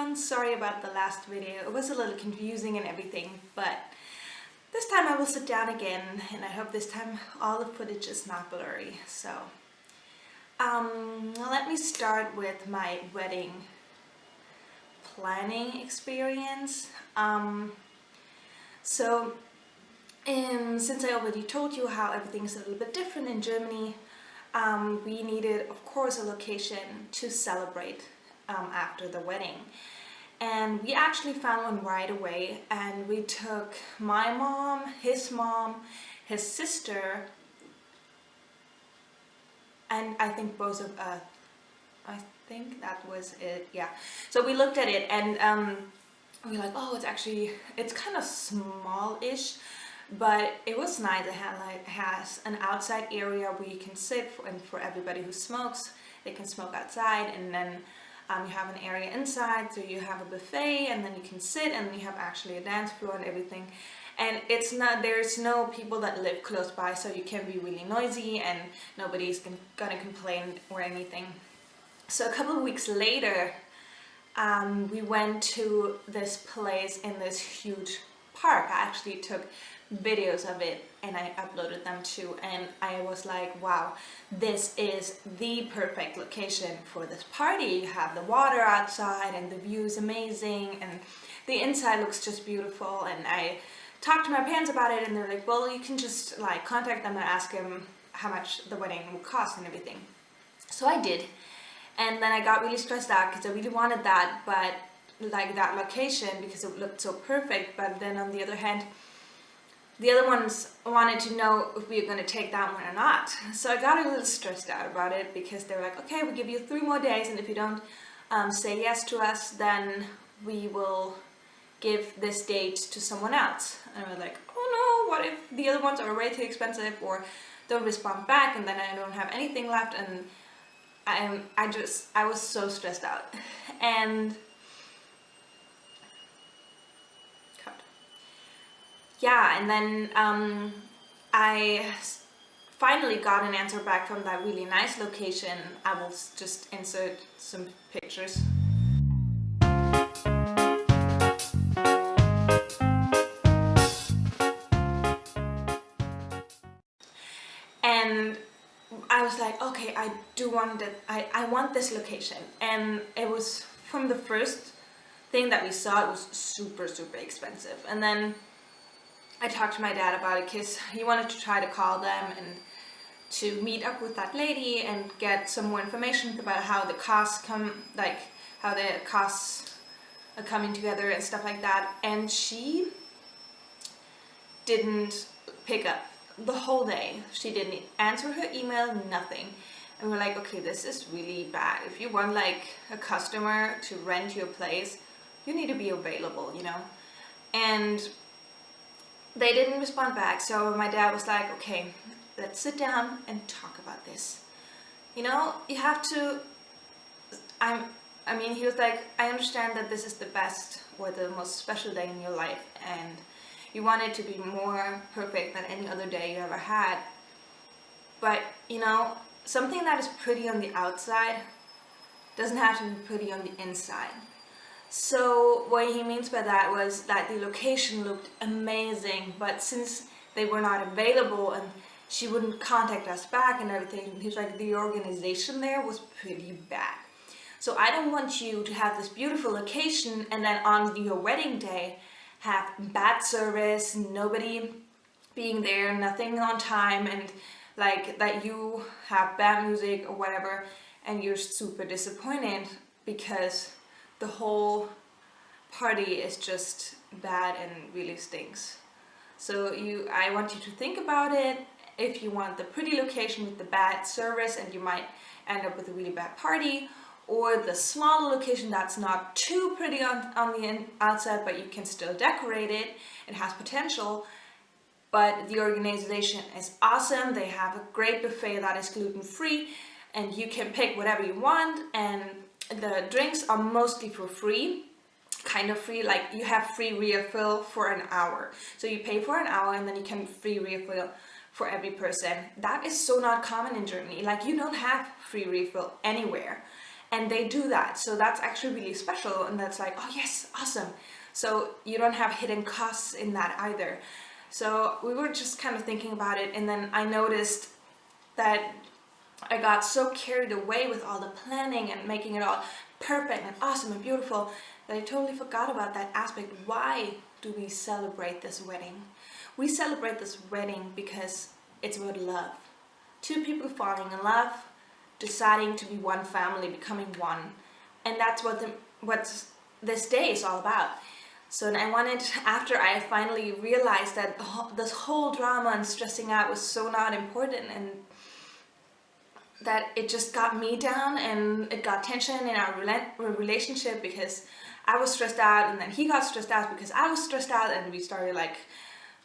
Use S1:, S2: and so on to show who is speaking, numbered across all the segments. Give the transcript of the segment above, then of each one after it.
S1: everyone, sorry about the last video. It was a little confusing and everything, but this time I will sit down again and I hope this time all the footage is not blurry. So let me start with my wedding planning experience. Since I already told you how everything is a little bit different in Germany, we needed, of course, a location to celebrate after the wedding. And we actually found one right away, and we took my mom, his sister, and I think both of us. I think that was it, yeah. So we looked at it and we were like, oh, it's kind of small-ish, but it was nice. It has an outside area where you can sit, and for everybody who smokes, they can smoke outside, and then you have an area inside, so you have a buffet, and then you can sit, and you have actually a dance floor and everything. And there's no people that live close by, so you can be really noisy, and nobody's gonna complain or anything. So a couple of weeks later, we went to this place in this huge park. I actually took videos of it and I uploaded them too, and I was like, wow, this is the perfect location for this party. You have the water outside and the view is amazing and the inside looks just beautiful. And I talked to my parents about it and they're like, well, you can just like contact them and ask them how much the wedding would cost and everything. So I did, and then I got really stressed out because I really wanted that, but like that location, because it looked so perfect. But then on the other hand, the other ones wanted to know if we were going to take that one or not. So I got a little stressed out about it, because they were like, okay, we'll give you 3 more days, and if you don't say yes to us, then we will give this date to someone else. And I was like, oh no, what if the other ones are way too expensive or don't respond back, and then I don't have anything left? And I was so stressed out. And yeah, and then I finally got an answer back from that really nice location. I will just insert some pictures. And I was like, okay, I do want that. I want this location. And it was, from the first thing that we saw, it was super, super expensive. And then I talked to my dad about it, because he wanted to try to call them and to meet up with that lady and get some more information about how the costs are coming together and stuff like that. And she didn't pick up the whole day. She didn't answer her email, nothing. And we're like, okay, this is really bad. If you want like a customer to rent your place, you need to be available, you know? And they didn't respond back. So my dad was like, okay, let's sit down and talk about this. You know, you have to, he was like, I understand that this is the best or the most special day in your life, and you want it to be more perfect than any other day you ever had. But, you know, something that is pretty on the outside doesn't have to be pretty on the inside. So what he means by that was that the location looked amazing, but since they were not available and she wouldn't contact us back and everything, he was like, the organization there was pretty bad. So I don't want you to have this beautiful location and then on your wedding day have bad service, nobody being there, nothing on time, and like that you have bad music or whatever, and you're super disappointed because the whole party is just bad and really stinks. So I want you to think about it. If you want the pretty location with the bad service and you might end up with a really bad party, or the smaller location that's not too pretty on the outside, but you can still decorate it, it has potential, but the organization is awesome. They have a great buffet that is gluten-free, and you can pick whatever you want, and the drinks are mostly for free, kind of free, like you have free refill for an hour. So you pay for an hour and then you can free refill for every person. That is so not common in Germany. Like, you don't have free refill anywhere. and they do that. So that's actually really special, and that's like, oh yes, awesome. So you don't have hidden costs in that either. So we were just kind of thinking about it, and then I noticed that I got so carried away with all the planning and making it all perfect and awesome and beautiful that I totally forgot about that aspect. Why do we celebrate this wedding? We celebrate this wedding because it's about love. Two people falling in love, deciding to be one family, becoming one. And that's what this day is all about. So I wanted, after I finally realized that this whole drama and stressing out was so not important, and that it just got me down, and it got tension in our relationship because I was stressed out, and then he got stressed out because I was stressed out, and we started like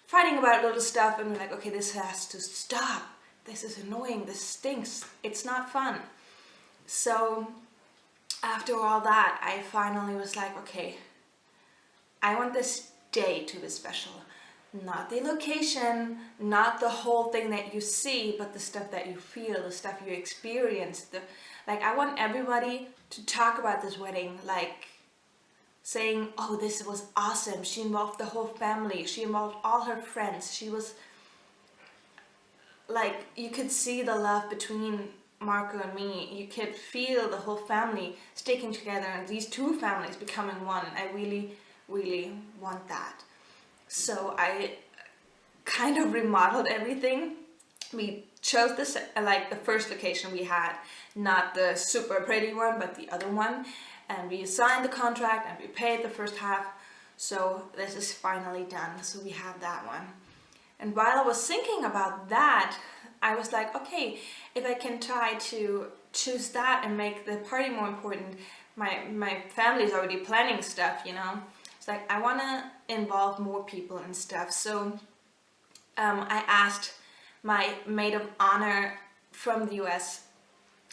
S1: fighting about little stuff, and we're like, okay, this has to stop. This is annoying, this stinks, it's not fun. So after all that, I finally was like, okay, I want this day to be special. Not the location, not the whole thing that you see, but the stuff that you feel, the stuff you experience. I want everybody to talk about this wedding, like saying, oh, this was awesome. She involved the whole family. She involved all her friends. She was like, you could see the love between Marco and me. You could feel the whole family sticking together, and these two families becoming one. I really, really want that. So I kind of remodeled everything. We chose this, like the first location we had, not the super pretty one, but the other one. And we signed the contract and we paid the first half. So this is finally done. So we have that one. And while I was thinking about that, I was like, okay, if I can try to choose that and make the party more important, my family is already planning stuff, you know. It's like, I want to involve more people and stuff. So I asked my maid of honor from the US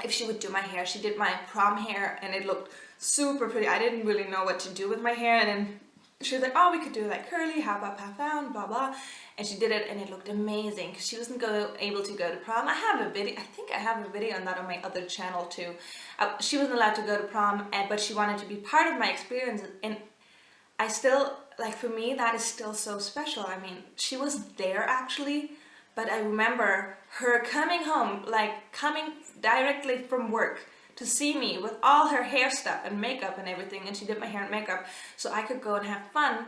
S1: if she would do my hair. She did my prom hair and it looked super pretty. I didn't really know what to do with my hair, and then she was like, oh, we could do like curly, half up, half down, blah blah. And she did it and it looked amazing because she wasn't able to go to prom. I have a video, I think I have a video on that on my other channel too. She wasn't allowed to go to prom, but she wanted to be part of my experience, and I still, like, for me, that is still so special. I mean, she was there actually, but I remember her coming home, like coming directly from work to see me with all her hair stuff and makeup and everything, and she did my hair and makeup so I could go and have fun.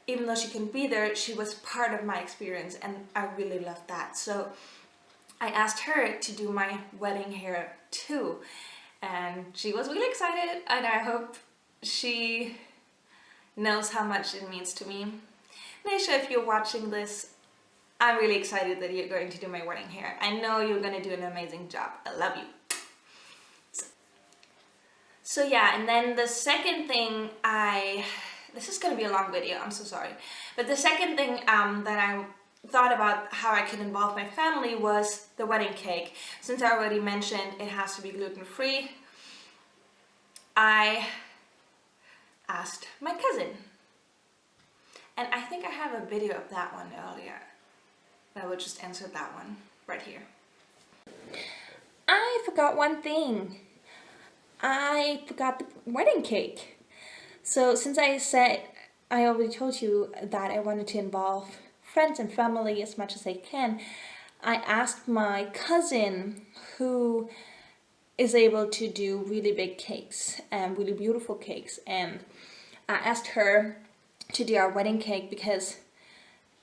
S1: Even though she couldn't be there, she was part of my experience, and I really loved that. So I asked her to do my wedding hair too, and she was really excited, and I hope she knows how much it means to me. Nisha, if you're watching this, I'm really excited that you're going to do my wedding hair. I know you're going to do an amazing job. I love you. So yeah, and then the second thing this is going to be a long video, I'm so sorry. But the second thing that I thought about how I could involve my family was the wedding cake. Since I already mentioned it has to be gluten-free, I asked my cousin. And I think I have a video of that one earlier. But I will just answer that one right here. I forgot one thing. I forgot the wedding cake. So since I already told you that I wanted to involve friends and family as much as I can, I asked my cousin, who is able to do really big cakes and really beautiful cakes, and I asked her to do our wedding cake because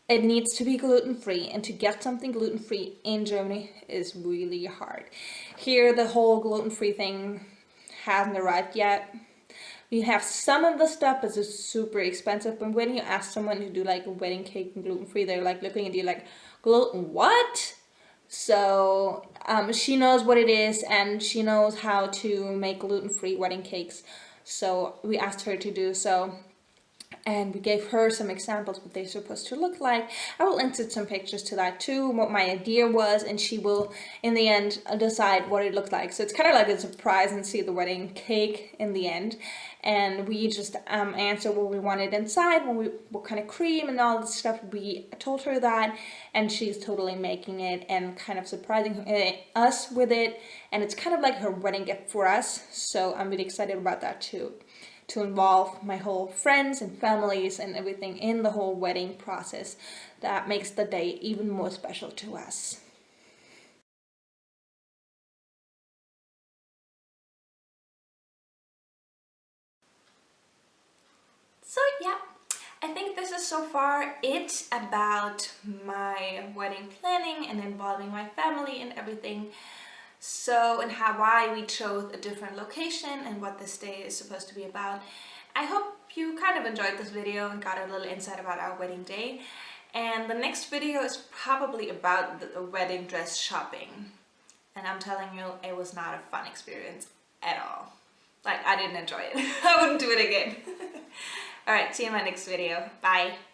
S1: it needs to be gluten-free, and to get something gluten-free in Germany is really hard. Here the whole gluten-free thing hasn't arrived yet. We have some of the stuff, but it's super expensive. But when you ask someone to do like a wedding cake and gluten-free, they're like looking at you like, gluten what? So she knows what it is, and she knows how to make gluten-free wedding cakes. So we asked her to do so. and we gave her some examples what they're supposed to look like. I will insert some pictures to that too, what my idea was, and she will in the end decide what it looked like. So it's kind of like a surprise and see the wedding cake in the end. And we just answer what we wanted inside, what kind of cream and all this stuff. We told her that, and she's totally making it and kind of surprising us with it. And it's kind of like her wedding gift for us. So I'm really excited about that too, to involve my whole friends and families and everything in the whole wedding process. That makes the day even more special to us. So yeah, I think this is so far it about my wedding planning and involving my family and everything. So, and why we chose a different location and what this day is supposed to be about. I hope you kind of enjoyed this video and got a little insight about our wedding day. And the next video is probably about the wedding dress shopping. And I'm telling you, it was not a fun experience at all. Like, I didn't enjoy it. I wouldn't do it again. Alright, see you in my next video. Bye.